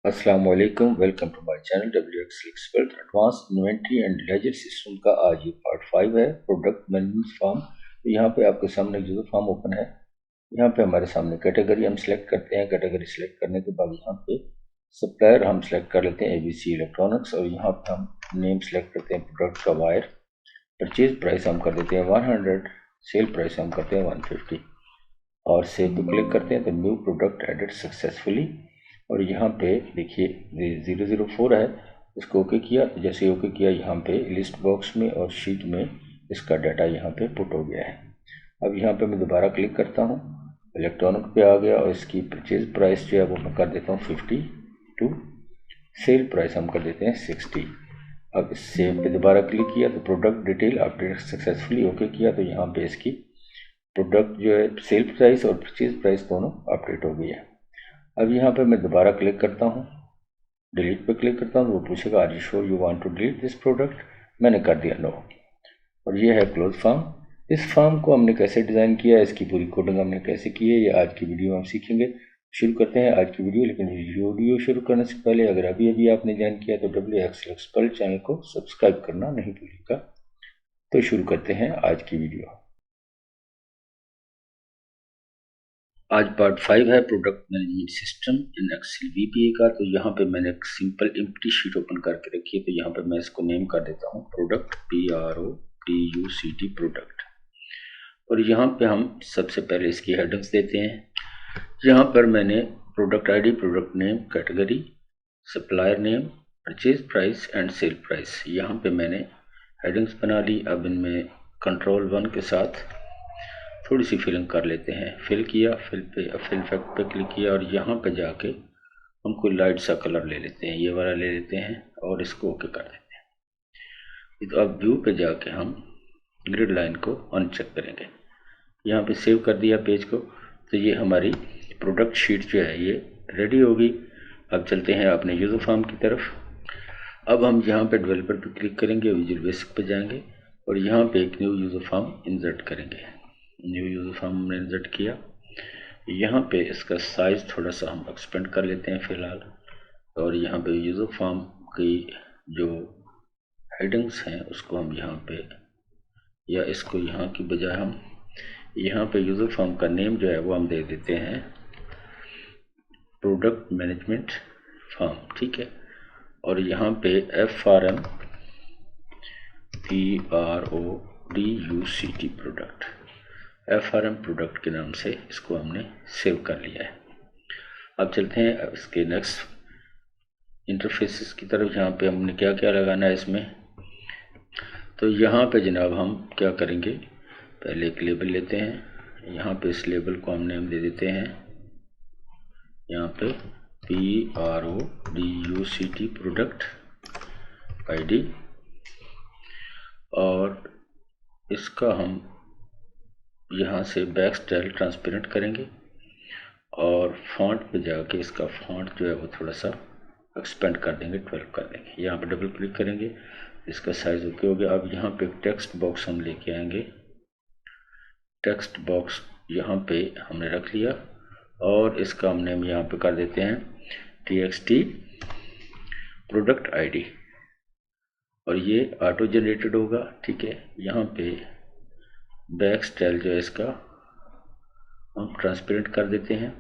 अस्सलाम वालेकुम, welcome to my channel WX expert. Advance inventory and ledger system का आज ये पार्ट 5 है, प्रोडक्ट मैनेजमेंट फॉर्म। तो यहाँ पे आपके सामने यूजर फॉर्म ओपन है। यहाँ पे हमारे सामने कैटेगरी हम सिलेक्ट करते हैं। कैटेगरी सिलेक्ट करने के बाद यहाँ पे सप्लायर हम सिलेक्ट कर लेते हैं ABC इलेक्ट्रॉनिक्स, और यहाँ पे हम नेम सिलेक्ट करते हैं प्रोडक्ट का वायर। परचेज प्राइस हम कर देते हैं 100, सेल प्राइस हम करते हैं 150 और सेव पे क्लिक करते हैं तो न्यू प्रोडक्ट एडेड सक्सेसफुली। और यहाँ पे देखिए 004 है, इसको ओके किया। जैसे ओके किया यहाँ पे लिस्ट बॉक्स में और शीट में इसका डाटा यहाँ पे पुट हो गया है। अब यहाँ पे मैं दोबारा क्लिक करता हूँ, इलेक्ट्रॉनिक पे आ गया और इसकी परचेज प्राइस जो है वो मैं कर देता हूँ 52, सेल प्राइस हम कर देते हैं 60। अब इस सेव पे दोबारा क्लिक किया तो product detail update successfully okay किया, तो यहाँ पे इसकी प्रोडक्ट जो है सेल प्राइस और परचेज प्राइस दोनों अपडेट हो गई है। अब यहाँ पे मैं दोबारा क्लिक करता हूँ, डिलीट पे क्लिक करता हूँ, वो पूछेगा are you sure you want to delete this product. मैंने कर दिया नो। और ये है क्लोज फॉर्म। इस फॉर्म को हमने कैसे डिज़ाइन किया है, इसकी पूरी कोडिंग हमने कैसे की है, ये आज की वीडियो में हम सीखेंगे। शुरू करते हैं आज की वीडियो। लेकिन वीडियो शुरू करने से पहले अगर अभी आपने ज्वाइन किया तो WX एक्सपर्ट चैनल को सब्सक्राइब करना नहीं भूलिएगा। तो शुरू करते हैं आज की वीडियो। आज पार्ट 5 है product management system in Excel VBA का। तो यहाँ पे मैंने एक सिंपल एम्प्टी शीट ओपन करके रखी है, तो यहाँ पे मैं इसको नेम कर देता हूँ प्रोडक्ट, PRODUCT प्रोडक्ट। और यहाँ पे हम सबसे पहले इसकी हेडिंग्स देते हैं। यहाँ पर मैंने product ID, product name, category, supplier name, purchase price and sale price, यहाँ पे मैंने हेडिंग्स बना ली। अब इनमें कंट्रोल 1 के साथ थोड़ी सी फिलिंग कर लेते हैं। फिल किया, फिल फैक्ट पे क्लिक किया और यहाँ पे जाके हम कोई लाइट सा कलर ले लेते हैं, ये वाला ले लेते हैं और इसको ओके कर देते हैं। तो अब व्यू पे जाके हम ग्रिड लाइन को अनचेक करेंगे। यहाँ पे सेव कर दिया पेज को, तो ये हमारी प्रोडक्ट शीट जो है ये रेडी होगी। अब चलते हैं अपने यूज़र फॉर्म की तरफ। अब हम यहाँ पे डेवलपर पे क्लिक करेंगे, विजुअल बेसिक पे जाएंगे और यहाँ पे एक न्यू यूज़र फॉर्म इंसर्ट करेंगे। न्यू यूज़र फॉर्म हमने इंसर्ट किया। यहाँ पे इसका साइज़ थोड़ा सा हम एक्सपेंड कर लेते हैं फ़िलहाल। और यहाँ पे यूज़र फॉर्म की जो हेडिंग्स हैं उसको हम यहाँ पे, या इसको यहाँ की बजाय हम यहाँ पे यूज़र फॉर्म का नेम जो है वो हम दे देते हैं प्रोडक्ट मैनेजमेंट फॉर्म, ठीक है। और यहाँ पे FRM PRODUCT product, FRM product के नाम से इसको हमने सेव कर लिया है। अब चलते हैं इसके नेक्स्ट इंटरफेसेस की तरफ। यहाँ पे हमने क्या क्या लगाना है इसमें। तो यहाँ पे जनाब हम क्या करेंगे, पहले एक लेबल लेते हैं। यहाँ पे इस लेबल को हम नेम दे देते हैं यहाँ पे PRODUCT प्रोडक्ट ID, और इसका हम यहाँ से बैक स्टाइल ट्रांसपेरेंट करेंगे और फॉन्ट पे जाके इसका फॉन्ट जो है वो थोड़ा सा एक्सपेंड कर देंगे, 12 कर देंगे। यहाँ पे डबल क्लिक करेंगे, इसका साइज ओके हो गया। अब यहाँ पे एक टेक्स्ट बॉक्स हम लेके आएंगे। टेक्स्ट बॉक्स यहाँ पे हमने रख लिया और इसका हम नेम यहाँ पे कर देते हैं TXT प्रोडक्ट ID, और ये ऑटो जनरेटेड होगा, ठीक है। यहाँ पे बैक स्टाइल जो है इसका हम ट्रांसपेरेंट कर देते हैं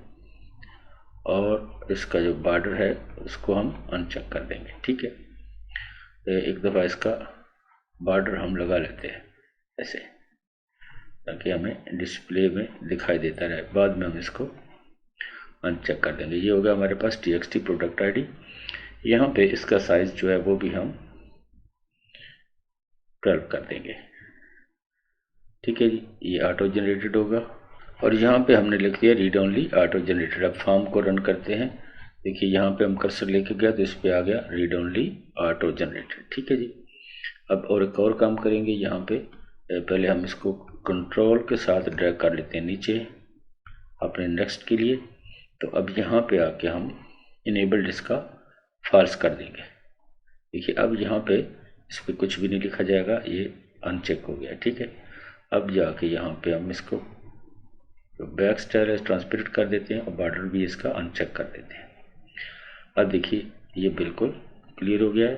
और इसका जो बॉर्डर है उसको हम अनचेक कर देंगे, ठीक है। एक दफ़ा इसका बॉर्डर हम लगा लेते हैं ऐसे, ताकि हमें डिस्प्ले में दिखाई देता रहे। बाद में हम इसको अनचेक कर देंगे। ये हो गया हमारे पास TXT प्रोडक्ट ID। यहाँ पे इसका साइज जो है वो भी हम 12 कर देंगे, ठीक है जी। ये ऑटो जनरेटेड होगा और यहाँ पे हमने लिख दिया रीड ओनली ऑटो जनरेटेड। अब फॉर्म को रन करते हैं। देखिए यहाँ पे हम कर्सर लेके गया तो इस पे आ गया रीड ओनली ऑटो जनरेटेड, ठीक है जी। अब और एक और काम करेंगे। यहाँ पे पहले हम इसको कंट्रोल के साथ ड्रैग कर लेते हैं नीचे अपने नेक्स्ट के लिए। तो अब यहाँ पे आके हम इनेबल्ड इसका फॉल्स कर देंगे। देखिए अब यहाँ पे इस पर कुछ भी नहीं लिखा जाएगा, ये अनचेक हो गया, ठीक है। अब जाके यहाँ पे हम इसको बैक स्टाइल ट्रांसपेरेंट कर देते हैं और बॉर्डर भी इसका अनचेक कर देते हैं। अब देखिए ये बिल्कुल क्लियर हो गया है।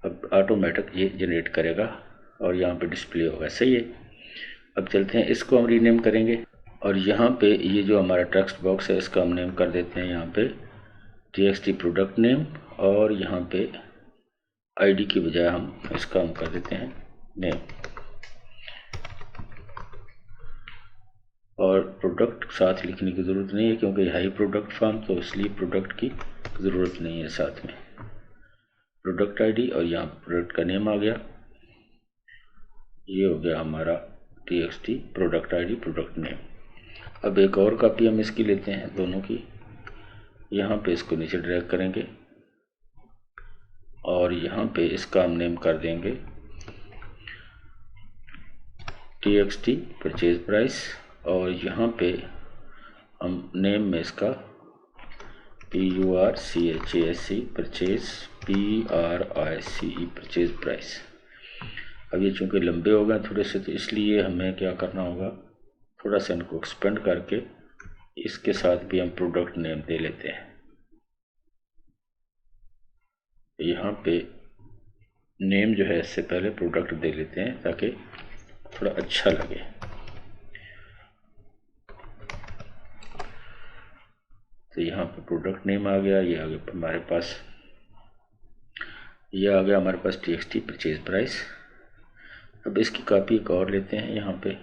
अब ऑटोमेटिक ये जनरेट करेगा और यहाँ पे डिस्प्ले होगा। सही है। अब चलते हैं, इसको हम रीनेम करेंगे और यहाँ पे ये जो हमारा टेक्स्ट बॉक्स है इसका हम नेम कर देते हैं यहाँ पे txt प्रोडक्ट नेम, और यहाँ पे आईडी की बजाय हम इसका हम कर देते हैं नेम, और प्रोडक्ट साथ लिखने की ज़रूरत नहीं है क्योंकि हाई प्रोडक्ट फॉर्म, तो इसलिए प्रोडक्ट की ज़रूरत नहीं है साथ में। प्रोडक्ट आईडी और यहाँ प्रोडक्ट का नेम आ गया। ये हो गया हमारा txt product ID product name. अब एक और कॉपी हम इसकी लेते हैं दोनों की, यहाँ पे इसको नीचे ड्रैग करेंगे और यहाँ पे इसका हम नेम कर देंगे txt परचेज प्राइस, और यहाँ पे हम नेम में इसका PURCHASE purchase PRICE purchase price. अब ये चूँकि लंबे हो गए थोड़े से, तो इसलिए हमें क्या करना होगा, थोड़ा सा इनको एक्सपेंड करके इसके साथ भी हम प्रोडक्ट नेम दे लेते हैं। यहाँ पे नेम जो है इससे पहले प्रोडक्ट दे लेते हैं ताकि थोड़ा अच्छा लगे। तो यहाँ पे प्रोडक्ट नेम आ गया, ये आ गया हमारे पास, ये आ गया हमारे पास txt परचेज प्राइस। अब इसकी कॉपी एक और लेते हैं यहाँ पे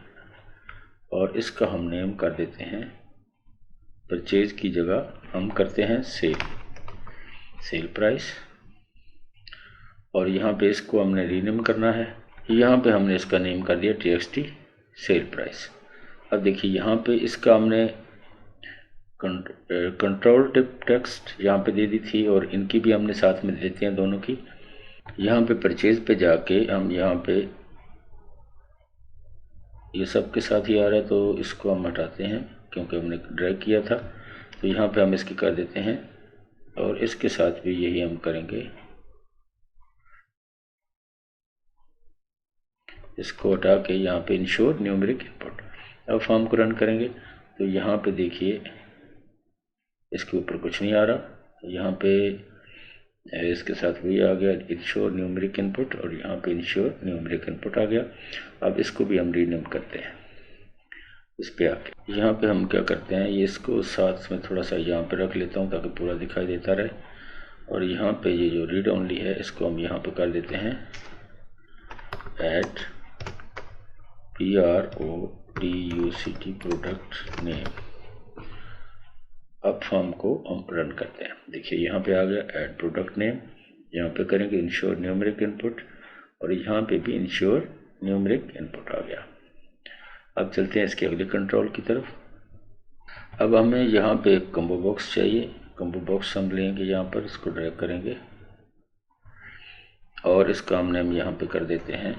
और इसका हम नेम कर देते हैं, परचेज की जगह हम करते हैं सेल प्राइस, और यहाँ पे इसको हमने रीनेम करना है। यहाँ पे हमने इसका नेम कर दिया txt सेल प्राइस। अब देखिए यहाँ पे इसका हमने कंट्रोल टिप टेक्स्ट यहाँ पे दे दी थी और इनकी भी हमने साथ में दे देते हैं दोनों की। यहाँ पे परचेज पे जाके हम यहाँ पे ये सब के साथ ही आ रहा है तो इसको हम हटाते हैं क्योंकि हमने ड्रैग किया था। तो यहाँ पे हम इसकी कर देते हैं और इसके साथ भी यही हम करेंगे, इसको हटा के यहाँ पे इंश्योर न्यूमेरिक इनपुट। अब फॉर्म को रन करेंगे तो यहाँ पे देखिए इसके ऊपर कुछ नहीं आ रहा, यहाँ पे इसके साथ वही आ गया इंश्योर न्यूमेरिक इनपुट और यहाँ पे इंश्योर न्यूमेरिक इनपुट आ गया। अब इसको भी हम रीनेम करते हैं। इस पे आके यहाँ पे हम क्या करते हैं, ये इसको साथ में थोड़ा सा यहाँ पे रख लेता हूँ ताकि पूरा दिखाई देता रहे, और यहाँ पे ये जो रीड ओनली है इसको हम यहाँ पे कर देते हैं एट PRODUCT प्रोडक्ट नेम। अब फॉर्म को हम रन करते हैं। देखिए यहाँ पे आ गया ऐड प्रोडक्ट नेम, यहाँ पे करेंगे इंश्योर न्यूमेरिक इनपुट और यहाँ पे भी इंश्योर न्यूमेरिक इनपुट आ गया। अब चलते हैं इसके अगले कंट्रोल की तरफ। अब हमें यहाँ पे एक कॉम्बो बॉक्स चाहिए। कॉम्बो बॉक्स हम लेंगे, यहाँ पर इसको ड्रैग करेंगे और इसका हम नेम यहाँ पे कर देते हैं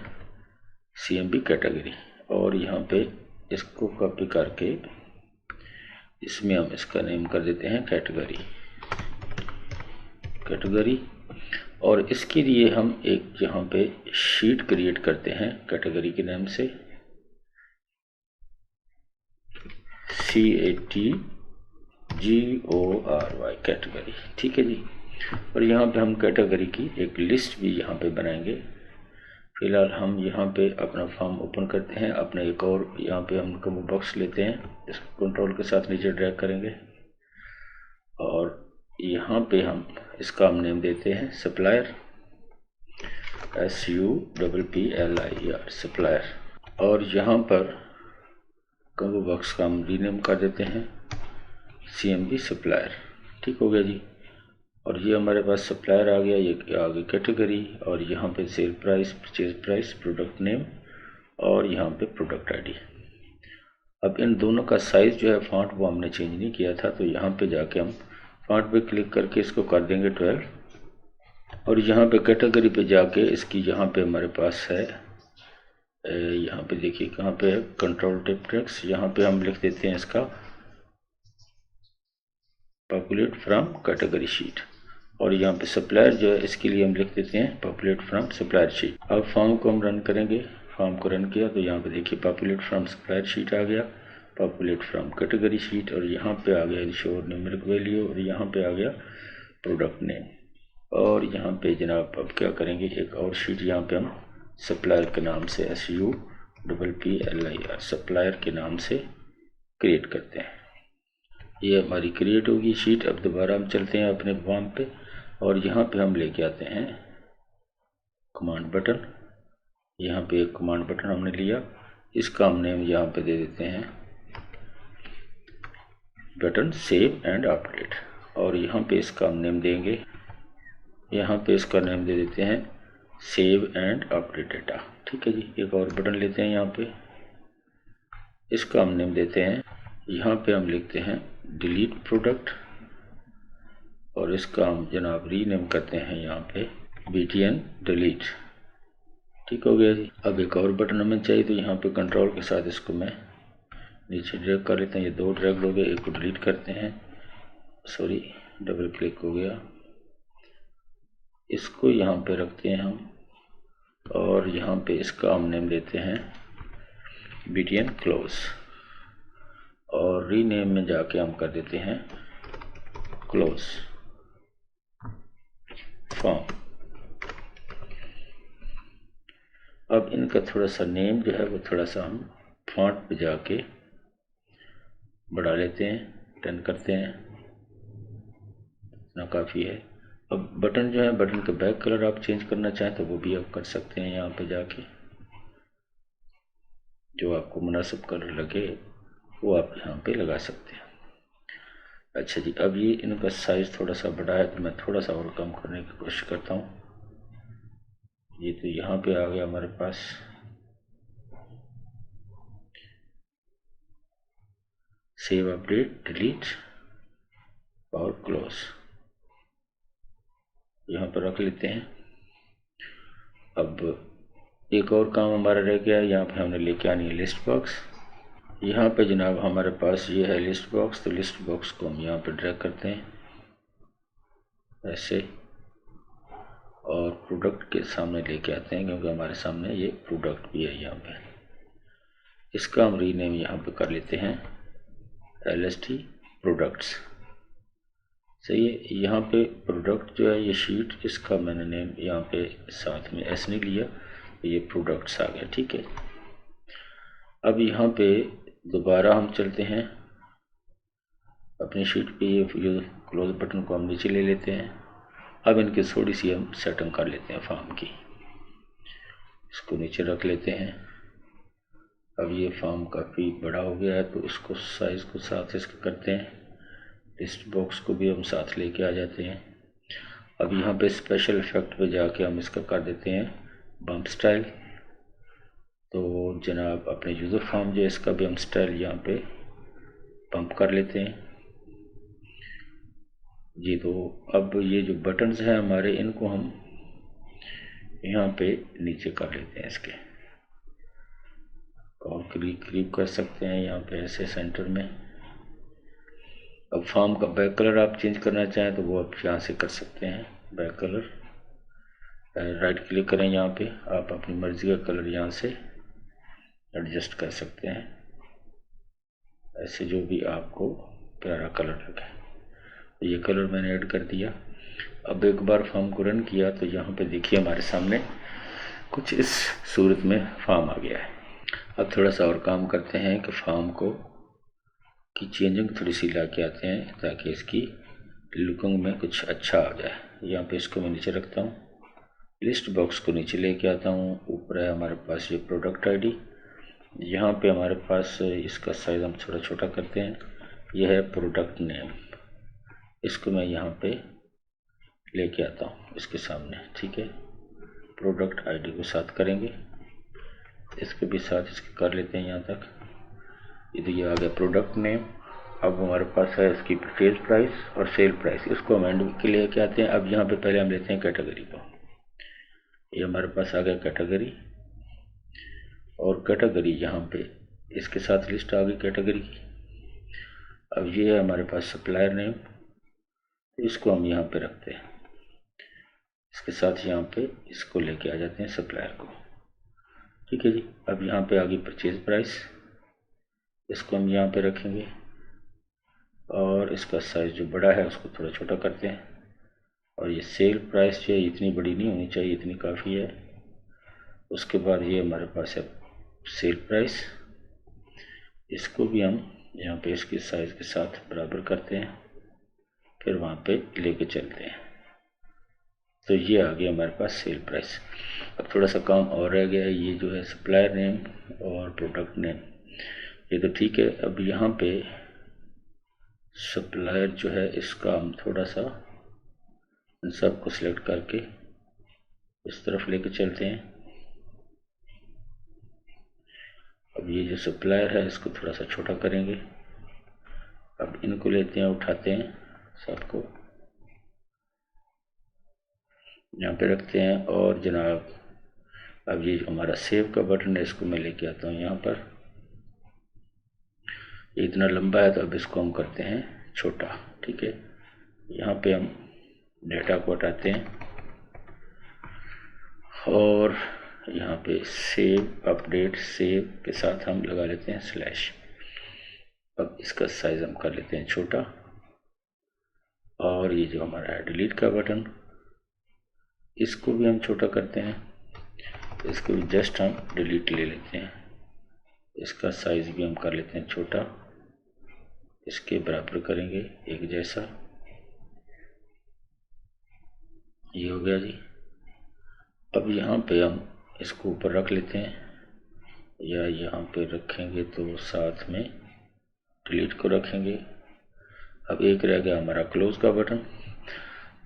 CMB कैटेगरी, और यहाँ पे इसको कॉपी करके इसमें हम इसका नेम कर देते हैं कैटेगरी, और इसके लिए हम एक यहाँ पे शीट क्रिएट करते हैं कैटेगरी के नाम से CATGORY कैटेगरी। ठीक है जी। और यहाँ पे हम कैटेगरी की एक लिस्ट भी यहाँ पे बनाएंगे। फिलहाल हम यहाँ पे अपना फॉर्म ओपन करते हैं, अपना एक और यहाँ पे हम कॉम्बो बॉक्स लेते हैं, इसको कंट्रोल के साथ नीचे ड्रैग करेंगे और यहाँ पे हम इसका हम नेम देते हैं सप्लायर SUPPLIER सप्लायर, और यहाँ पर कॉम्बो बॉक्स का हम रीनेम कर देते हैं CMB सप्लायर। ठीक हो गया जी। और ये हमारे पास सप्लायर आ गया, ये आ गई कैटेगरी, और यहाँ पे sale price, purchase price, product name और यहाँ पे प्रोडक्ट आईडी। अब इन दोनों का साइज़ जो है फॉन्ट वो हमने चेंज नहीं किया था, तो यहाँ पे जाके हम फॉन्ट पे क्लिक करके इसको कर देंगे 12, और यहाँ पे कैटेगरी पे जाके इसकी यहाँ पे हमारे पास है, यहाँ पे देखिए कहाँ पे है कंट्रोल टिप टेक्स्ट, यहाँ पे हम लिख देते हैं इसका पॉपुलेट फ्रॉम कैटेगरी शीट, और यहाँ पे सप्लायर जो है इसके लिए हम लिख देते हैं पॉपुलेट फ्रॉम सप्लायर शीट। अब फॉर्म को हम रन करेंगे, फॉर्म को रन किया तो यहाँ पे देखिए पॉपुलेट फ्रॉम सप्लायर शीट आ गया, पॉपुलेट फ्रॉम कैटेगरी शीट, और यहाँ पे आ गया इंश्योर न्यूमेरिक वैल्यू, और यहाँ पे आ गया प्रोडक्ट नेम। और यहाँ पे जनाब अब क्या करेंगे, एक और शीट यहाँ पे हम सप्लायर के नाम से SUPPLIR सप्लायर के नाम से क्रिएट करते हैं। ये हमारी क्रिएट होगी शीट। अब दोबारा हम चलते हैं अपने फॉर्म पे और यहाँ पे हम लेके आते हैं कमांड बटन। यहाँ पे एक कमांड बटन हमने लिया, इसका हम नेम यहाँ पे दे देते हैं बटन सेव एंड अपडेट। और यहाँ पे इसका हम नेम देंगे, यहाँ पे इसका नेम दे देते हैं सेव एंड अपडेट डेटा। ठीक है जी। एक और बटन लेते हैं यहाँ पे, इसका हम नेम देते हैं, यहाँ पे हम लिखते हैं डिलीट प्रोडक्ट और इसका हम जनाब रीनेम करते हैं यहाँ पे BTN डिलीट। ठीक हो गया जी। अब एक और बटन हमें चाहिए, तो यहाँ पे कंट्रोल के साथ इसको मैं नीचे ड्रैग कर लेते हैं। ये दो ड्रैग हो गए, एक को डिलीट करते हैं, सॉरी डबल क्लिक हो गया। इसको यहाँ पे रखते हैं हम और यहाँ पे इसका हम नेम देते हैं BTN क्लोज और रीनेम में जाके हम कर देते हैं क्लोज फॉर्म। अब इनका थोड़ा सा नेम जो है वो थोड़ा सा हम फॉन्ट पे जाके बढ़ा लेते हैं, 10 करते हैं, इतना काफ़ी है। अब बटन जो है, बटन का बैक कलर आप चेंज करना चाहें तो वो भी आप कर सकते हैं, यहाँ पे जाके जो आपको मुनासिब कलर लगे वो आप यहाँ पे लगा सकते हैं। अच्छा जी। अब ये इनका साइज़ थोड़ा सा बड़ा है तो मैं थोड़ा सा और कम करने की कोशिश करता हूँ। ये तो यहाँ पे आ गया हमारे पास, सेव अपडेट डिलीट और क्लोज यहाँ पर रख लेते हैं। अब एक और काम हमारा रह गया है, यहाँ पे हमने लेके आनी है लिस्ट बॉक्स। यहाँ पे जनाब हमारे पास ये है लिस्ट बॉक्स, तो लिस्ट बॉक्स को हम यहाँ पे ड्रैग करते हैं ऐसे और प्रोडक्ट के सामने लेके आते हैं, क्योंकि हमारे सामने ये प्रोडक्ट भी है यहाँ पे। इसका हम रीनेम यहाँ पे कर लेते हैं LST प्रोडक्ट्स। सही है। यहाँ पे प्रोडक्ट जो है ये शीट, इसका मैंने नेम यहाँ पे साथ में S नहीं लिया, तो ये प्रोडक्ट्स आ गया। ठीक है। अब यहाँ पे दोबारा हम चलते हैं अपनी शीट पे, ये क्लोज बटन को हम नीचे ले लेते हैं। अब इनकी थोड़ी सी हम सेटिंग कर लेते हैं फॉर्म की, इसको नीचे रख लेते हैं। अब ये फॉर्म काफ़ी बड़ा हो गया है तो इसको साइज़ को साथ इसके करते हैं, लिस्ट बॉक्स को भी हम साथ लेके आ जाते हैं। अब यहाँ पे स्पेशल इफेक्ट पे जाके हम इसका कर देते हैं बम्प स्टाइल। तो जनाब अपने यूज़र फॉर्म जो है इसका भी हम स्टाइल यहाँ पे बम्प कर लेते हैं जी। तो अब ये जो बटन्स हैं हमारे, इनको हम यहाँ पे नीचे कर लेते हैं इसके, और क्रीप कर सकते हैं यहाँ पे ऐसे सेंटर में। अब फॉर्म का बैक कलर आप चेंज करना चाहें तो वो आप यहाँ से कर सकते हैं। बैक कलर राइट क्लिक करें, यहाँ पे आप अपनी मर्ज़ी का कलर यहाँ से एडजस्ट कर सकते हैं, ऐसे जो भी आपको प्यारा कलर लगे। तो ये कलर मैंने ऐड कर दिया। अब एक बार फॉर्म को रन किया तो यहाँ पे देखिए हमारे सामने कुछ इस सूरत में फॉर्म आ गया है। अब थोड़ा सा और काम करते हैं कि फॉर्म को की चेंजिंग थोड़ी सी ला के आते हैं ताकि इसकी लुकिंग में कुछ अच्छा आ जाए। यहाँ पे इसको मैं नीचे रखता हूँ, लिस्ट बॉक्स को नीचे लेके आता हूँ। ऊपर है हमारे पास ये प्रोडक्ट ID, यहाँ पे हमारे पास इसका साइज़ हम थोड़ा छोटा करते हैं। यह है प्रोडक्ट नेम, इसको मैं यहाँ पे लेके आता हूँ इसके सामने। ठीक है। प्रोडक्ट ID को साथ करेंगे, इसके भी साथ इसके कर लेते हैं यहाँ तक। ये आ गया प्रोडक्ट नेम। अब हमारे पास है इसकी परचेज प्राइस और सेल प्राइस, इसको हम एंड के लिए आते हैं। अब यहाँ पे पहले हम लेते हैं कैटेगरी को, ये हमारे पास आ गया कैटेगरी, और कैटेगरी यहाँ पे इसके साथ लिस्ट आ गई कैटेगरी की। अब ये है हमारे पास सप्लायर नेम, इसको हम यहाँ पे रखते हैं, इसके साथ यहाँ पे इसको लेके आ जाते हैं सप्लायर को। ठीक है जी। अब यहाँ पे आ गई परचेज प्राइस, इसको हम यहाँ पे रखेंगे और इसका साइज़ जो बड़ा है उसको थोड़ा छोटा करते हैं। और ये सेल प्राइस जो है इतनी बड़ी नहीं होनी चाहिए, इतनी काफ़ी है। उसके बाद ये हमारे पास है सेल प्राइस, इसको भी हम यहाँ पे इसके साइज़ के साथ बराबर करते हैं, फिर वहाँ पे लेके चलते हैं। तो ये आ गया हमारे पास सेल प्राइस। अब थोड़ा सा काम और रह गया है, ये जो है सप्लायर नेम और प्रोडक्ट नेम, ये तो ठीक है। अब यहाँ पे सप्लायर जो है इसका हम थोड़ा सा इन सबको सिलेक्ट करके इस तरफ लेके चलते हैं। अब ये जो सप्लायर है इसको थोड़ा सा छोटा करेंगे। अब इनको लेते हैं, उठाते हैं, सबको यहाँ पे रखते हैं। और जनाब अब ये जो हमारा सेव का बटन है इसको मैं लेके आता हूँ यहाँ पर। ये इतना लंबा है तो अब इसको हम करते हैं छोटा, ठीक है। यहाँ पे हम डेटा को हटाते हैं और यहाँ पे सेव अपडेट सेव के साथ हम लगा लेते हैं स्लैश। अब इसका साइज हम कर लेते हैं छोटा। और ये जो हमारा है डिलीट का बटन, इसको भी हम छोटा करते हैं, इसको भी जस्ट हम डिलीट ले लेते हैं। इसका साइज भी हम कर लेते हैं छोटा, इसके बराबर करेंगे एक जैसा। ये हो गया जी। अब यहाँ पे हम इसको ऊपर रख लेते हैं, या यहाँ पे रखेंगे तो साथ में डिलीट को रखेंगे। अब एक रह गया हमारा क्लोज का बटन।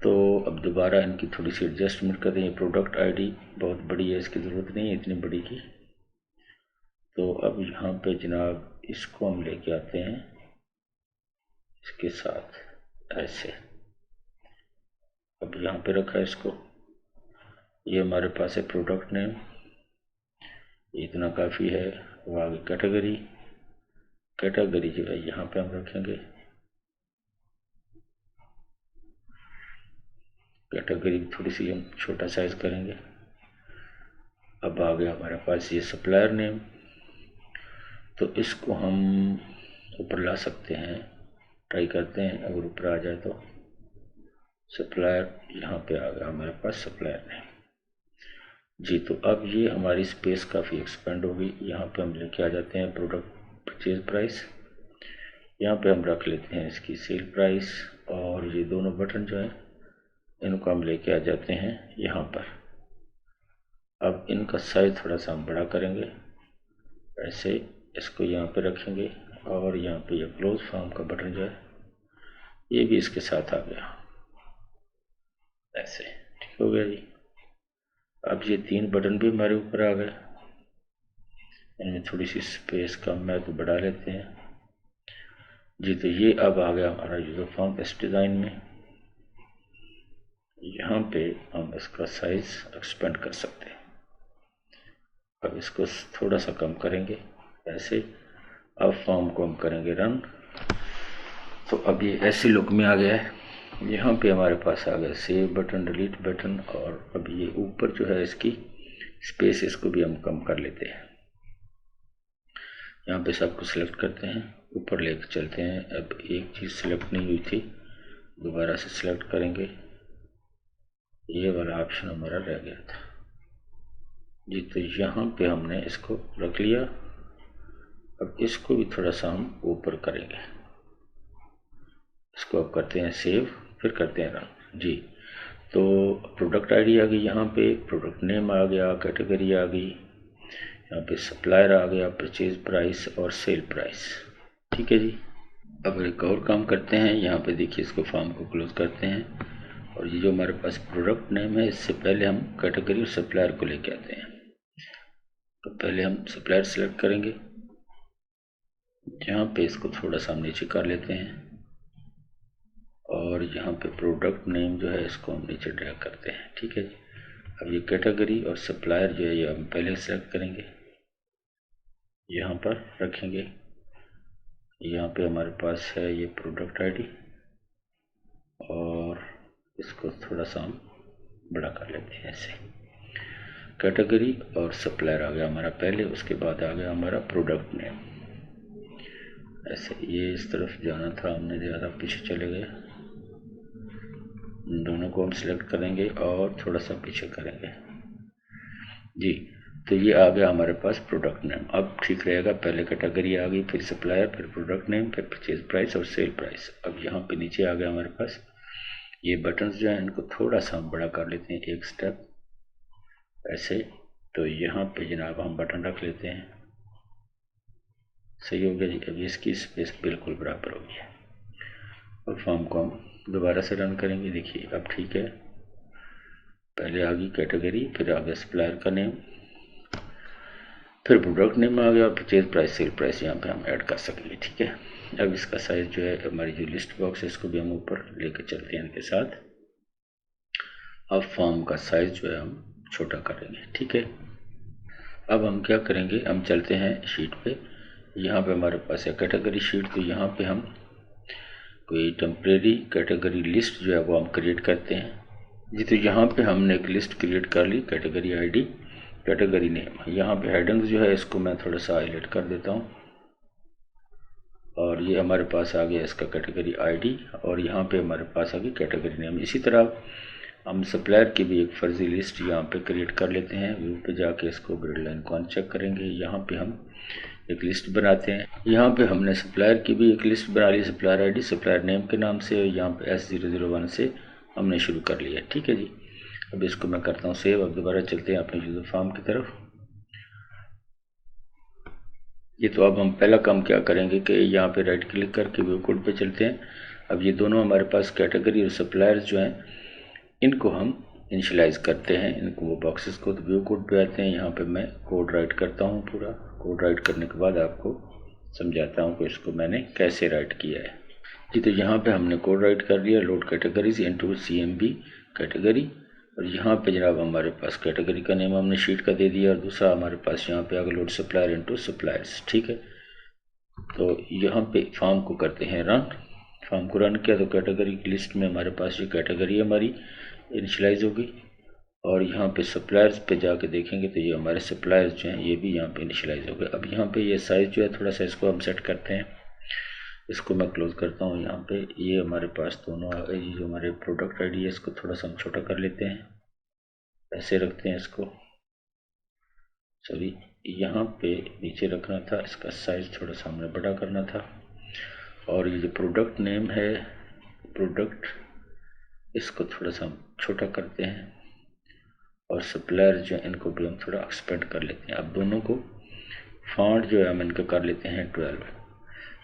तो अब दोबारा इनकी थोड़ी सी एडजस्टमेंट कर देंगे। प्रोडक्ट आईडी बहुत बड़ी है, इसकी ज़रूरत नहीं है इतनी बड़ी की। तो अब यहाँ पे जनाब इसको हम लेके आते हैं इसके साथ ऐसे। अब यहाँ पे रखा है इसको। ये हमारे पास है प्रोडक्ट नेम, इतना काफ़ी है। वो आगे कैटेगरी, कैटेगरी जो है यहाँ पे हम रखेंगे। कैटेगरी थोड़ी सी हम छोटा साइज करेंगे। अब आ गया हमारे पास ये सप्लायर नेम, तो इसको हम ऊपर ला सकते हैं, ट्राई करते हैं अगर ऊपर आ जाए तो। सप्लायर यहाँ पे आ गया हमारे पास सप्लायर नेम जी। तो अब ये हमारी स्पेस काफ़ी एक्सपेंड होगी। यहाँ पे हम लेके आ जाते हैं प्रोडक्ट परचेज प्राइस, यहाँ पे हम रख लेते हैं इसकी सेल प्राइस। और ये दोनों बटन जो है इनको हम लेके आ जाते हैं यहाँ पर। अब इनका साइज थोड़ा सा हम बड़ा करेंगे ऐसे, इसको यहाँ पे रखेंगे। और यहाँ पे ये क्लोज फॉर्म का बटन जो है ये भी इसके साथ आ गया ऐसे, ठीक हो गया जी। अब ये तीन बटन भी हमारे ऊपर आ गए। इनमें थोड़ी सी स्पेस कम है तो बढ़ा लेते हैं जी। तो ये अब आ गया हमारा यूजर फॉर्म इस डिज़ाइन में। यहाँ पे हम इसका साइज एक्सपेंड कर सकते हैं। अब इसको थोड़ा सा कम करेंगे ऐसे। अब फॉर्म को हम करेंगे रन। तो अब ये ऐसी लुक में आ गया है। यहाँ पे हमारे पास आ गया सेव बटन, डिलीट बटन। और अब ये ऊपर जो है इसकी स्पेस, इसको भी हम कम कर लेते हैं। यहाँ पे सबको सिलेक्ट करते हैं, ऊपर लेकर चलते हैं। अब एक चीज़ सिलेक्ट नहीं हुई थी, दोबारा से सिलेक्ट करेंगे। ये वाला ऑप्शन हमारा रह गया था जी। तो यहाँ पे हमने इसको रख लिया। अब इसको भी थोड़ा सा हम ऊपर करेंगे। इसको अब करते हैं सेव, फिर करते हैं रन जी। तो प्रोडक्ट आईडी आ गई, यहाँ पे प्रोडक्ट नेम आ गया, कैटेगरी आ गई, यहाँ पे सप्लायर आ गया, परचेज प्राइस और सेल प्राइस, ठीक है जी। अब एक और काम करते हैं, यहाँ पे देखिए इसको फॉर्म को क्लोज करते हैं। और ये जो हमारे पास प्रोडक्ट नेम है, इससे पहले हम कैटेगरी और सप्लायर को लेके आते हैं। तो पहले हम सप्लायर सेलेक्ट करेंगे, यहाँ पे इसको थोड़ा सा हम नीचे कर लेते हैं। और यहाँ पे प्रोडक्ट नेम जो है इसको हम नीचे ड्रैग करते हैं, ठीक है जी। अब ये कैटेगरी और सप्लायर जो है ये हम पहले सेलेक्ट करेंगे, यहाँ पर रखेंगे। यहाँ पे हमारे पास है ये प्रोडक्ट आईडी, और इसको थोड़ा सा हम बड़ा कर लेते हैं ऐसे। कैटेगरी और सप्लायर आ गया हमारा पहले, उसके बाद आ गया हमारा प्रोडक्ट नेम ऐसे। ये इस तरफ जाना था, हमने ज़्यादा पीछे चले गए इन दोनों को हम सिलेक्ट करेंगे और थोड़ा सा पीछे करेंगे जी। तो ये आ गया हमारे पास प्रोडक्ट नेम। अब ठीक रहेगा, पहले कैटेगरी आ गई, फिर सप्लायर, फिर प्रोडक्ट नेम, फिर परचेज प्राइस और सेल प्राइस। अब यहाँ पे नीचे आ गया हमारे पास ये बटन्स जो हैं, इनको थोड़ा सा हम बड़ा कर लेते हैं एक स्टेप ऐसे। तो यहाँ पे जनाब हम बटन रख लेते हैं, सही हो गया जी। अब इसकी स्पेस बिल्कुल बराबर हो गई है। अब फॉर्म को हम दोबारा से रन करेंगे, देखिए अब ठीक है। पहले आ गई कैटेगरी, फिर आ गया सप्लायर का नेम, फिर प्रोडक्ट नेम आ गया और परचेज प्राइस सेल प्राइस यहाँ पे हम ऐड कर सकेंगे, ठीक है। अब इसका साइज जो है, हमारी जो लिस्ट बॉक्स है इसको भी हम ऊपर लेकर चलते हैं इनके साथ। अब फॉर्म का साइज जो है हम छोटा करेंगे, ठीक है। अब हम क्या करेंगे, हम चलते हैं शीट पे। यहाँ पे हमारे पास है कैटेगरी शीट, तो यहाँ पे हम कोई टेम्परेरी कैटेगरी लिस्ट जो है वो हम क्रिएट करते हैं जी। तो यहाँ पे हमने एक लिस्ट क्रिएट कर ली, कैटेगरी आईडी, कैटेगरी नेम। यहाँ पे हेडिंग्स जो है इसको मैं थोड़ा सा हाईलाइट कर देता हूँ और ये हमारे पास आ गया इसका कैटेगरी आईडी और यहाँ पे हमारे पास आ गई कैटेगरी नेम। इसी तरह हम सप्लायर की भी एक फर्जी लिस्ट यहाँ पे क्रिएट कर लेते हैं। व्यू पे जाके इसको ग्रिड लाइन को अनचेक करेंगे, यहाँ पे हम एक लिस्ट बनाते हैं। यहाँ पे हमने सप्लायर की भी एक लिस्ट बना ली, सप्लायर आईडी सप्लायर नेम के नाम से, यहाँ पे S001 से हमने शुरू कर लिया, ठीक है जी। अब इसको मैं करता हूँ सेव। अब दोबारा चलते हैं अपने यूजर फॉर्म की तरफ। ये तो अब हम पहला काम क्या करेंगे कि यहाँ पे राइट क्लिक करके व्यू कोड पे चलते हैं। अब ये दोनों हमारे पास कैटेगरी और सप्लायर्स जो हैं इनको हम इनिशियलाइज करते हैं, इनको वो बॉक्सेस को। तो व्यू कोड पे आते हैं, यहाँ पे मैं कोड राइट करता हूँ। पूरा कोड राइट करने के बाद आपको समझाता हूँ कि इसको मैंने कैसे राइट किया है जी। तो यहाँ पे हमने कोड राइट कर दिया, load categories into CMB category. और यहाँ पे जनाब हमारे पास कैटेगरी का नेम हमने शीट का दे दिया और दूसरा हमारे पास यहाँ पे आगे लोड सप्लायर इनटू सप्लायर्स, ठीक है। तो यहाँ पे फॉर्म को करते हैं रन। फॉर्म को रन किया तो कैटेगरी की लिस्ट में हमारे पास ये कैटेगरी हमारी इनिशियलाइज होगी और यहाँ पे सप्लायर्स पे जाके देखेंगे तो ये हमारे सप्लायर्स जो हैं ये भी यहाँ पे इनिशियलाइज हो गए। अब यहाँ पे ये साइज़ जो है थोड़ा सा इसको हम सेट करते हैं, इसको मैं क्लोज करता हूँ। यहाँ पे ये हमारे पास दोनों ये जो हमारे प्रोडक्ट आईडी है इसको थोड़ा सा हम छोटा कर लेते हैं, ऐसे रखते हैं इसको। सॉरी, यहाँ पे नीचे रखना था, इसका साइज़ थोड़ा सा हमने बड़ा करना था। और ये जो प्रोडक्ट नेम है प्रोडक्ट, इसको थोड़ा सा हम छोटा करते हैं और सप्लायर जो है इनको भी हम थोड़ा एक्सपेंड कर लेते हैं। अब दोनों को फॉन्ट जो है हम इनका कर लेते हैं 12।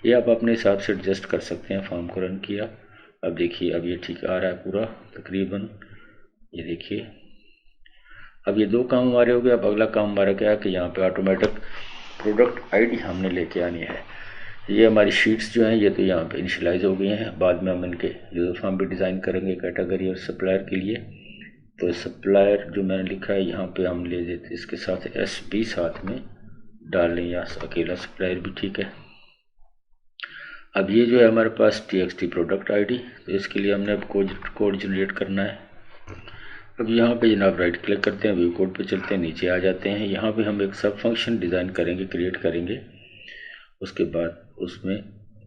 ये आप अपने हिसाब से एडजस्ट कर सकते हैं। फॉर्म को रन किया, अब देखिए अब ये ठीक आ रहा है पूरा तकरीबन, ये देखिए। अब ये दो काम हमारे हो गए। अब अगला काम हमारा क्या है कि यहाँ पे ऑटोमेटिक प्रोडक्ट आईडी हमने लेके आनी है। ये हमारी शीट्स जो हैं ये तो यहाँ पे इनिशियलाइज हो गई हैं, बाद में हम इनके यूजर फॉर्म भी डिज़ाइन करेंगे कैटेगरी और सप्लायर के लिए। तो सप्लायर जो मैंने लिखा है यहाँ पे हम ले देते, इसके साथ SB साथ में डाल लें या अकेला सप्लायर भी ठीक है। अब ये जो है हमारे पास TXT प्रोडक्ट आईडी, तो इसके लिए हमने अब कोड जनरेट करना है। अब यहाँ पे जनाब राइट क्लिक करते हैं, व्यू कोड पे चलते हैं, नीचे आ जाते हैं। यहाँ पे हम एक सब फंक्शन डिज़ाइन करेंगे, क्रिएट करेंगे। उसके बाद उसमें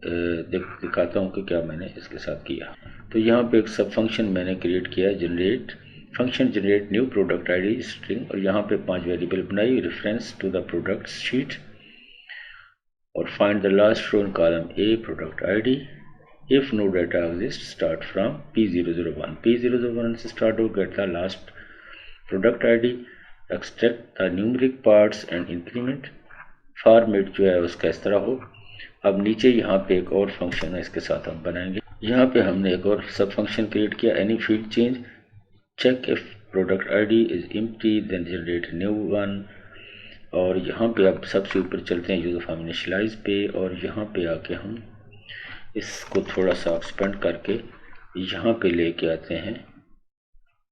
दिखाता हूँ कि क्या मैंने इसके साथ किया। तो यहाँ पे एक सब फंक्शन मैंने क्रिएट किया, generate new product ID string, और यहाँ पे 5 वेरिएबल बनाई, reference to the product sheet और find the last row in column A product ID. If no data exist start from P001, P001 से स्टार्ट हो, get the last product ID, extract the numeric parts and increment. Format जो है उसका इस तरह हो। अब नीचे यहाँ पे एक और फंक्शन है, इसके साथ हम बनाएंगे। यहाँ पे हमने एक और सब फंक्शन क्रिएट किया, any field change, check if product ID is empty then generate new one. और यहाँ पे अब सबसे ऊपर चलते हैं यूजर फॉर्म इनिशियलाइज पे, और यहाँ पे आके हम इसको थोड़ा सा एक्सपेंड करके यहाँ पे लेके आते हैं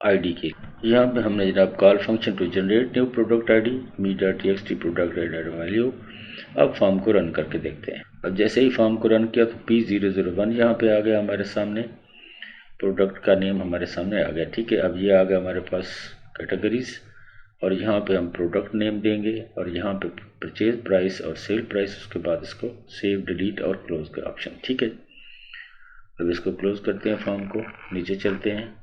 आईडी के। यहाँ पे हमने जनाब call function to generate new product ID me.txt product ID value. अब फॉर्म को रन करके देखते हैं। अब जैसे ही फॉर्म को रन किया तो P001 यहाँ पे आ गया हमारे सामने, प्रोडक्ट का नेम हमारे सामने आ गया, ठीक है। अब ये आ गया हमारे पास कैटेगरीज, और यहाँ पे हम प्रोडक्ट नेम देंगे और यहाँ पे परचेज प्राइस और सेल प्राइस। उसके बाद इसको सेव, डिलीट और क्लोज का ऑप्शन, ठीक है। अब इसको क्लोज करते हैं फॉर्म को, नीचे चलते हैं।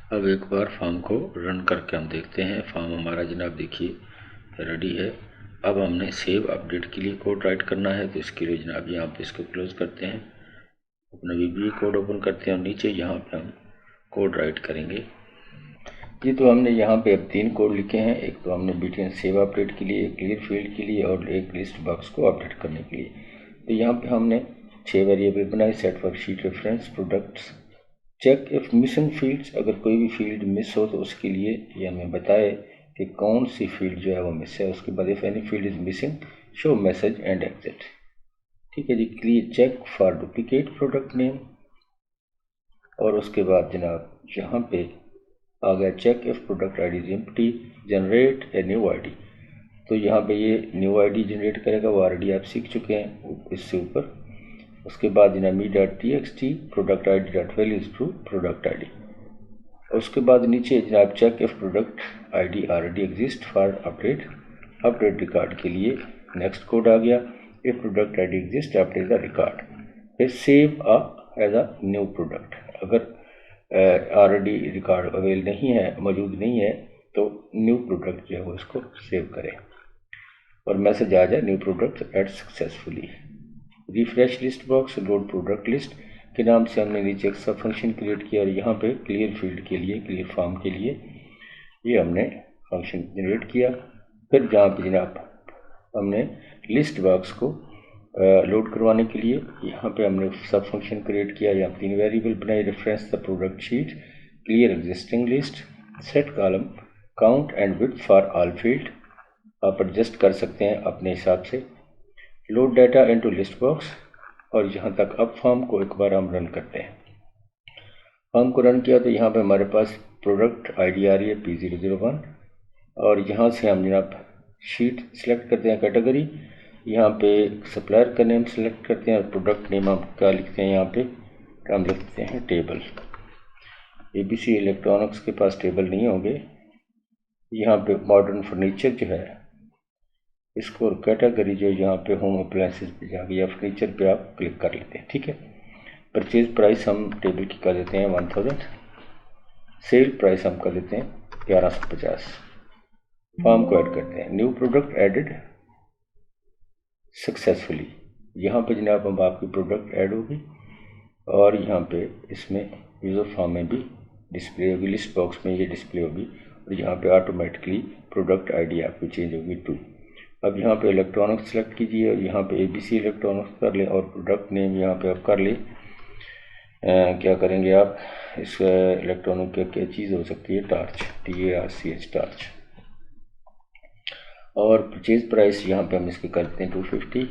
अब एक बार फॉर्म को रन करके हम देखते हैं। फॉर्म हमारा जनाब देखिए रेडी है। अब हमने सेव अपडेट के लिए कोड राइट करना है, तो इसके लिए जनाब यहाँ पे इसको क्लोज करते हैं, अपना VBA कोड ओपन करते हैं और नीचे यहाँ पे हम कोड राइट करेंगे। जी तो हमने यहाँ पे अब 3 कोड लिखे हैं। एक तो हमने BTN सेव अपडेट के लिए, क्लियर फील्ड के लिए और एक लिस्ट बॉक्स को अपडेट करने के लिए। तो यहाँ पे हमने 6 वेरिएबल बनाए, set worksheet reference products, check if missing fields, अगर कोई भी फील्ड मिस हो तो उसके लिए ये हमें बताए कि कौन सी फील्ड जो है वो मिस है। उसके बाद if any field is missing show message and exit. ठीक है जी। Clear check for duplicate product name, और उसके बाद जनाब यहाँ पे आ गया check if product ID is empty generate a new ID। तो यहाँ पे ये न्यू ID जनरेट करेगा, वो ऑलरेडी आप सीख चुके हैं इससे ऊपर। उसके बाद जनाब me.txt product ID.values to product ID। उसके बाद नीचे जनाब check if product ID already exist for update, update record के लिए नेक्स्ट कोड आ गया। If product ID exist update the record. फिर save as a new product, अगर ऑलरेडी रिकॉर्ड अवेल नहीं है, मौजूद नहीं है, तो न्यू प्रोडक्ट जो है वो इसको सेव करें और मैसेज आ जाए new product add successfully. Refresh list box load product list के नाम से हमने नीचे एक सब फंक्शन क्रिएट किया और यहाँ पे क्लियर फील्ड के लिए, क्लियर फॉर्म के लिए ये हमने फंक्शन जनरेट किया। फिर जहाँ पे जनाब हमने लिस्ट बॉक्स को लोड करवाने के लिए यहाँ पे हमने सब फंक्शन क्रिएट किया। यहाँ 3 वेरिएबल बनाए, reference the product sheet, clear existing list, set column, count and width for all field. आप एडजस्ट कर सकते हैं अपने हिसाब से। Load data into list box, और यहाँ तक अब फॉर्म को एक बार हम रन करते हैं। फॉर्म को रन किया तो यहाँ पे हमारे पास प्रोडक्ट ID आ रही है P001, और यहाँ से हम जनाब शीट सेलेक्ट करते हैं, कैटेगरी, यहाँ पे सप्लायर का नेम सेलेक्ट करते हैं और प्रोडक्ट नेम हम क्या लिखते हैं, यहाँ पे हम लिखते हैं टेबल। ABC इलेक्ट्रॉनिक्स के पास टेबल नहीं होंगे। यहाँ पे मॉडर्न फर्नीचर जो है इसको, और कैटेगरी जो यहाँ पे होम अप्लायंसेस पे जाके या फर्नीचर पे आप क्लिक कर लेते हैं। ठीक है। परचेज प्राइस हम टेबल की कर देते हैं 1000, सेल प्राइस हम कर देते हैं 1150। फॉर्म को ऐड करते हैं, न्यू प्रोडक्ट एडेड सक्सेसफुली। यहाँ पे जनाब अब आपकी प्रोडक्ट ऐड होगी और यहाँ पे इसमें यूज़र फॉर्म में भी डिस्प्ले होगी, लिस्ट बॉक्स में ये डिस्प्ले होगी, और यहाँ पे ऑटोमेटिकली प्रोडक्ट ID आपकी चेंज होगी 2। अब यहाँ पे इलेक्ट्रॉनिक्स सेलेक्ट कीजिए और यहाँ पे ABC इलेक्ट्रॉनिक्स कर लें और प्रोडक्ट नेम यहाँ पे आप कर लें। क्या करेंगे आप, इस इलेक्ट्रॉनिक की क्या चीज़ हो सकती है, टार्च, TARCH टार्च। और परचेज प्राइस यहाँ पे हम इसकी करते हैं 250।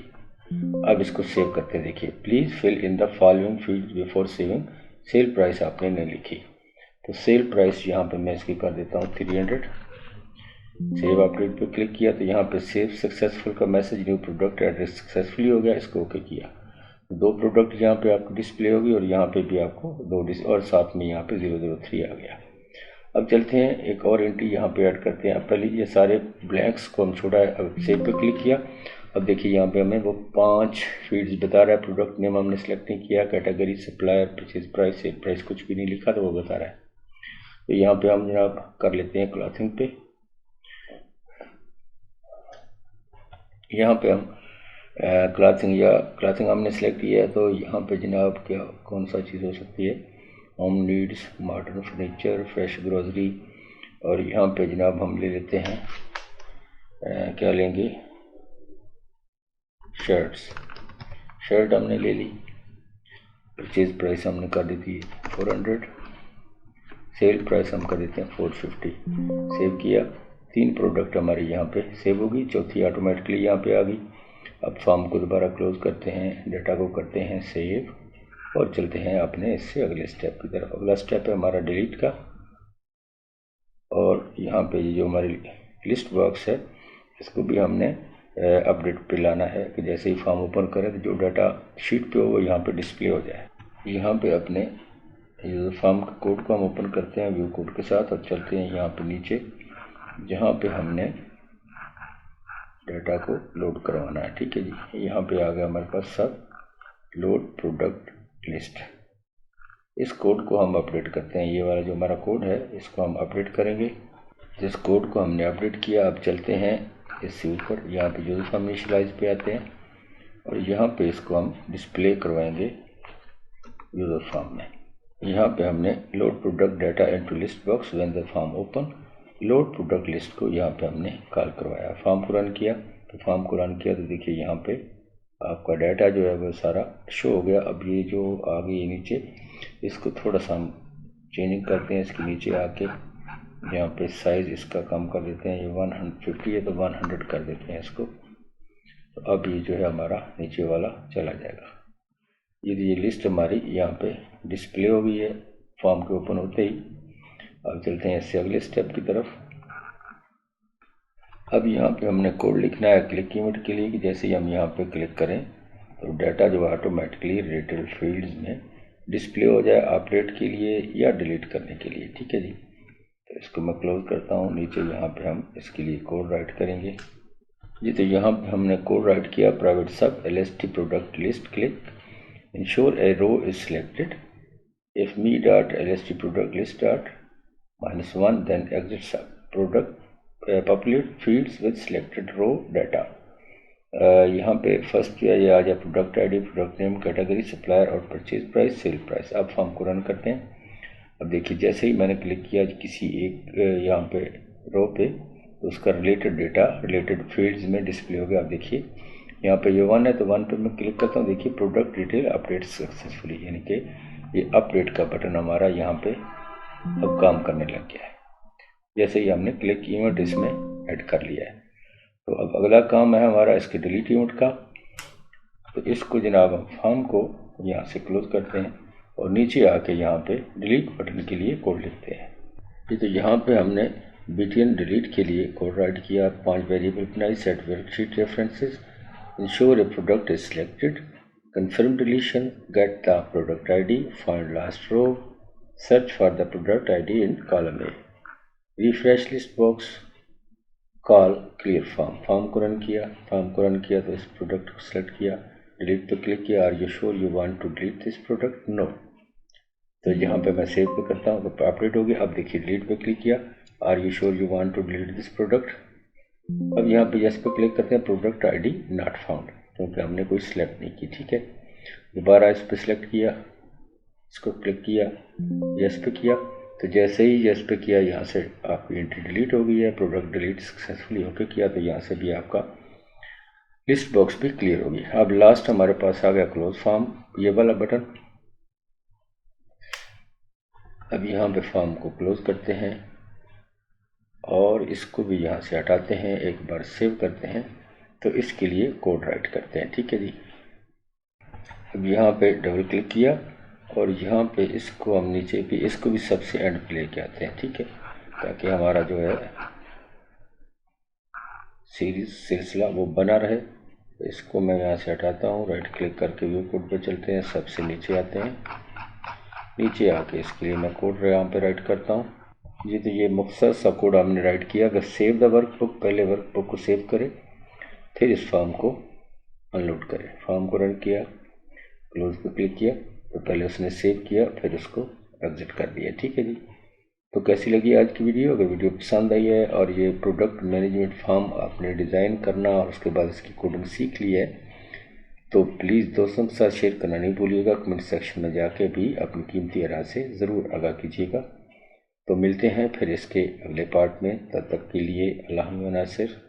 अब इसको सेव करते हैं। देखिए please fill in the following field before saving. Sale price आपने नहीं लिखी, तो सेल प्राइस यहाँ पे मैं इसकी कर देता हूँ 300। सेव अपडेट पे क्लिक किया तो यहाँ पे सेव सक्सेसफुल का message, new product address successfully हो गया, इसको ओके किया। 2 प्रोडक्ट यहाँ पे आपको डिस्प्ले होगी और यहाँ पे भी आपको 2 और साथ में यहाँ पे 003 आ गया। अब चलते हैं एक और एंट्री यहाँ पे ऐड करते हैं। अब पहले ये सारे ब्लैंक्स को हम छोड़ा है, अब सेव पे क्लिक किया। अब देखिए यहाँ पे हमें वो 5 फील्ड्स बता रहा है। प्रोडक्ट नेम हमने सेलेक्ट नहीं किया, category, supplier, purchase price, sale price कुछ भी नहीं लिखा, तो वो बता रहा है। तो यहाँ पे हम जनाब कर लेते हैं क्लॉथिंग पे। यहाँ पे हम क्लॉथिंग हमने सेलेक्ट किया है, तो यहाँ पे जनाब क्या कौन सा चीज़ हो सकती है, home needs, modern furniture, fresh grocery, और यहाँ पे जनाब हम ले लेते हैं क्या लेंगे, शर्ट हमने ले ली। परचेज प्राइस हमने कर दी थी 400, सेल प्राइस हम कर देते हैं 450। सेव किया, 3 प्रोडक्ट हमारी यहाँ पे सेव होगी, चौथी ऑटोमेटिकली यहाँ पे आ गई। अब फॉर्म को दोबारा क्लोज करते हैं, डाटा को करते हैं सेव और चलते हैं अपने इससे अगले स्टेप की तरफ। अगला स्टेप है हमारा डिलीट का, और यहाँ पे जो हमारी लिस्ट बॉक्स है इसको भी हमने अपडेट पे लाना है कि जैसे ही फॉर्म ओपन करें तो जो डाटा शीट पे हो वो यहाँ पे डिस्प्ले हो जाए। यहाँ पे अपने यूज़र फॉर्म के कोड को हम ओपन करते हैं व्यू कोड के साथ और चलते हैं यहाँ पे नीचे जहाँ पे हमने डाटा को लोड करवाना है। ठीक है जी। यहाँ पे आ गया हमारे पास सब लोड प्रोडक्ट लिस्ट। इस कोड को हम अपडेट करते हैं। ये वाला जो हमारा कोड है इसको हम अपडेट करेंगे। जिस कोड को हमने अपडेट किया, अब चलते हैं इससे ऊपर, यहाँ पे यूजर फॉर्म इनिशियलाइज पे आते हैं और यहाँ पे इसको हम डिस्प्ले करवाएंगे यूजर फॉर्म में। यहाँ पे हमने load product data into list box when the form open, load product list को यहाँ पे हमने कॉल करवाया। फॉर्म को रन किया तो देखिए यहाँ पे आपका डाटा जो है वो सारा शो हो गया। अब ये जो आगे ये नीचे, इसको थोड़ा सा हम चेंजिंग करते हैं। इसके नीचे आके यहाँ पे साइज इसका कम कर देते हैं। ये 150 है तो 100 कर देते हैं इसको। तो अब ये जो है हमारा नीचे वाला चला जाएगा। ये लिस्ट हमारी यहाँ पे डिस्प्ले हो गई है फॉर्म के ओपन होते ही। अब चलते हैं इससे अगले स्टेप की तरफ। अब यहाँ पे हमने कोड लिखना है क्लिक इवेंट के लिए कि जैसे ही हम यहाँ पे क्लिक करें तो डाटा जो ऑटोमेटिकली रिलेटेड फील्ड्स में डिस्प्ले हो जाए, अपडेट के लिए या डिलीट करने के लिए। ठीक है जी, तो इसको मैं क्लोज करता हूँ। नीचे यहाँ पे हम इसके लिए कोड राइट करेंगे जी। तो यहाँ पे हमने कोड राइट किया, private sub LST product list click ensure a row is selected if me dot LST product list dot -1 then exit sub product populate fields with selected row data। यहाँ पे first जो है ये आ जाए product ID, product name, category, supplier और purchase price, sale price. अब form को run करते हैं। अब देखिए जैसे ही मैंने क्लिक किया किसी एक यहाँ पे रो पे तो उसका रिलेटेड डेटा रिलेटेड फील्ड्स में डिस्प्ले हो गया। अब देखिए यहाँ पे ये 1 है तो 1 पे मैं क्लिक करता हूँ। देखिए प्रोडक्ट डिटेल अपडेट सक्सेसफुली, यानी कि ये अपडेट का बटन हमारा यहाँ पे अब काम करने लग गया है जैसे ही हमने क्लिक इवेंट इसमें ऐड कर लिया है। तो अब अगला काम है हमारा इसके डिलीट इवेंट का। तो इसको जनाब हम फॉर्म को यहाँ से क्लोज करते हैं और नीचे आके यहाँ पे डिलीट बटन के लिए कोड लिखते हैं जी। तो यहाँ पे हमने BTN डिलीट के लिए कोड राइट किया। 5 वेरिएबल बनाई, set worksheet references, ensure A product is selected, confirm deletion, get the product ID, find last row, search for the product ID in column A, refresh list box, call clear form को run किया तो इस product को select किया, delete पे click किया। Are you sure you want to delete this product? No. तो यहाँ पे मैं सेव पे करता हूँ तो अपडेट हो गया। अब देखिए डिलीट पे क्लिक किया, are you sure you want to delete this product? अब यहाँ पे यस पे क्लिक करते हैं, प्रोडक्ट ID नॉट फाउंड, क्योंकि हमने कोई सिलेक्ट नहीं की। ठीक है, दोबारा इस पे सिलेक्ट किया, इसको क्लिक किया, यस पे किया। तो जैसे ही यस पे किया यहाँ से आपकी एंट्री डिलीट हो गई है। प्रोडक्ट डिलीट सक्सेसफुली होके किया तो यहाँ से भी आपका लिस्ट बॉक्स भी क्लियर हो गई। अब लास्ट हमारे पास आ गया क्लोज फॉर्म, ये वाला बटन। अब यहाँ पे फॉर्म को क्लोज करते हैं और इसको भी यहाँ से हटाते हैं, एक बार सेव करते हैं। तो इसके लिए कोड राइट करते हैं। ठीक है जी, अब यहाँ पे डबल क्लिक किया और यहाँ पे इसको हम नीचे भी इसको भी सबसे एंड पे लेके आते हैं। ठीक है, ताकि हमारा जो है सीरीज सिलसिला वो बना रहे। तो इसको मैं यहाँ से हटाता हूँ, राइट क्लिक करके व्यू कोड पे चलते हैं, सबसे नीचे आते हैं। नीचे आके इसके लिए मैं कोड यहाँ पे राइट करता हूँ जी। तो ये मुख्तसर सा कोड हमने राइट किया। अगर सेव द वर्कबुक, पहले वर्कबुक को सेव करें फिर इस फॉर्म को अनलोड करें। फॉर्म को रन किया, क्लोज पे क्लिक किया तो पहले उसने सेव किया फिर उसको एग्जिट कर दिया। ठीक है जी, तो कैसी लगी आज की वीडियो? अगर वीडियो पसंद आई है और ये प्रोडक्ट मैनेजमेंट फॉर्म आपने डिज़ाइन करना और उसके बाद इसकी कोडिंग सीख ली है तो प्लीज़ दोस्तों के साथ शेयर करना नहीं भूलिएगा। कमेंट सेक्शन में जाके भी अपनी कीमती राय से ज़रूर आगाह कीजिएगा। तो मिलते हैं फिर इसके अगले पार्ट में, तब तक के लिए अल्लाह नासिर।